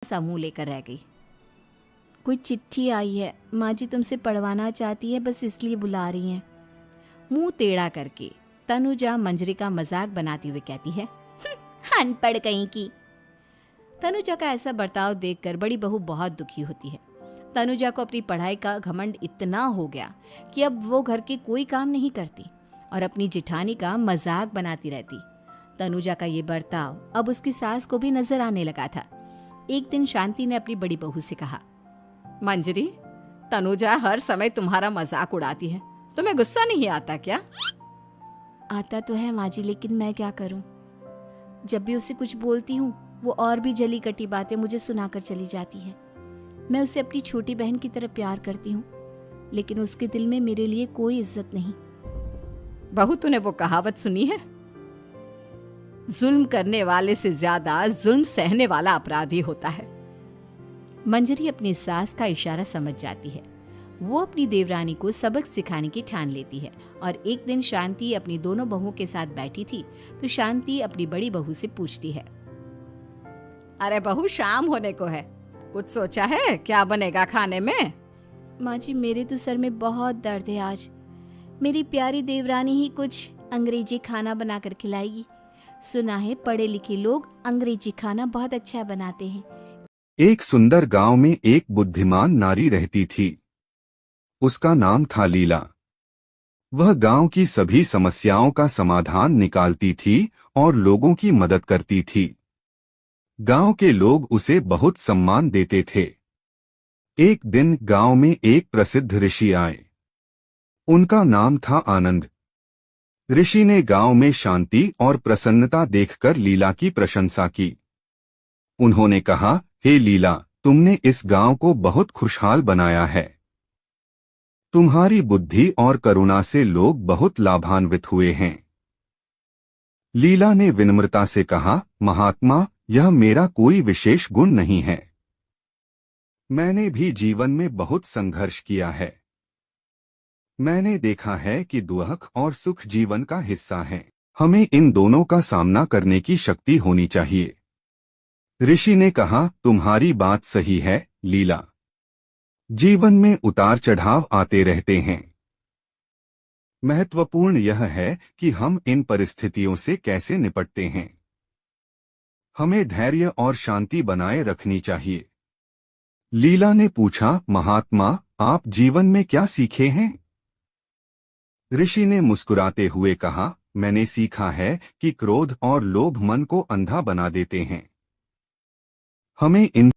सा मुंह लेकर रह गई। कोई चिट्ठी आई है, माँ जी तुमसे पढ़वाना चाहती है, बस इसलिए बुला रही हैं। मुंह टेढ़ा करके तनुजा मंजरी का मजाक बनाती हुए कहती है, अनपढ़ कहीं की। तनुजा का ऐसा बर्ताव देखकर बड़ी बहू बहुत दुखी होती है। तनुजा को अपनी पढ़ाई का घमंड इतना हो गया कि अब वो घर के कोई काम नहीं करती और अपनी जिठानी का मजाक बनाती रहती। तनुजा का ये बर्ताव अब उसकी सास को भी नजर आने लगा था। एक दिन शांति ने अपनी बड़ी बहू से कहा, मंजरी, तनुजा हर समय तुम्हारा मजाक उड़ाती है, तुम्हें गुस्सा नहीं आता क्या? आता तो है माँ जी, लेकिन मैं क्या करूं? जब भी उसे कुछ बोलती हूँ वो और भी जली कटी बातें मुझे सुनाकर चली जाती है। मैं उसे अपनी छोटी बहन की तरह प्यार करती हूँ, लेकिन उसके दिल में मेरे लिए कोई इज्जत नहीं। बहू, तूने वो कहावत सुनी है, जुल्म करने वाले से ज्यादा जुल्म सहने वाला अपराधी होता है। मंजरी अपनी सास का इशारा समझ जाती है। वो अपनी देवरानी को सबक सिखाने की ठान लेती है और एक दिन शांति अपनी दोनों बहुओं के साथ बैठी थी तो शांति अपनी बड़ी बहू से पूछती है, अरे बहू, शाम होने को है, कुछ सोचा है क्या बनेगा खाने में? माँ जी, मेरे तो सर में बहुत दर्द है आज। मेरी प्यारी देवरानी ही कुछ अंग्रेजी खाना बनाकर खिलाएगी। सुना है पढ़े लिखे लोग अंग्रेजी खाना बहुत अच्छा बनाते हैं। एक सुंदर गांव में एक बुद्धिमान नारी रहती थी। उसका नाम था लीला। वह गांव की सभी समस्याओं का समाधान निकालती थी और लोगों की मदद करती थी। गांव के लोग उसे बहुत सम्मान देते थे। एक दिन गांव में एक प्रसिद्ध ऋषि आए। उनका नाम था आनंद। ऋषि ने गांव में शांति और प्रसन्नता देखकर लीला की प्रशंसा की। उन्होंने कहा, हे लीला, तुमने इस गांव को बहुत खुशहाल बनाया है। तुम्हारी बुद्धि और करुणा से लोग बहुत लाभान्वित हुए हैं। लीला ने विनम्रता से कहा, महात्मा, यह मेरा कोई विशेष गुण नहीं है। मैंने भी जीवन में बहुत संघर्ष किया है। मैंने देखा है कि दुख और सुख जीवन का हिस्सा हैं। हमें इन दोनों का सामना करने की शक्ति होनी चाहिए। ऋषि ने कहा, तुम्हारी बात सही है लीला। जीवन में उतार चढ़ाव आते रहते हैं। महत्वपूर्ण यह है कि हम इन परिस्थितियों से कैसे निपटते हैं। हमें धैर्य और शांति बनाए रखनी चाहिए। लीला ने पूछा, महात्मा, आप जीवन में क्या सीखे हैं? ऋषि ने मुस्कुराते हुए कहा, मैंने सीखा है कि क्रोध और लोभ मन को अंधा बना देते हैं। हमें इन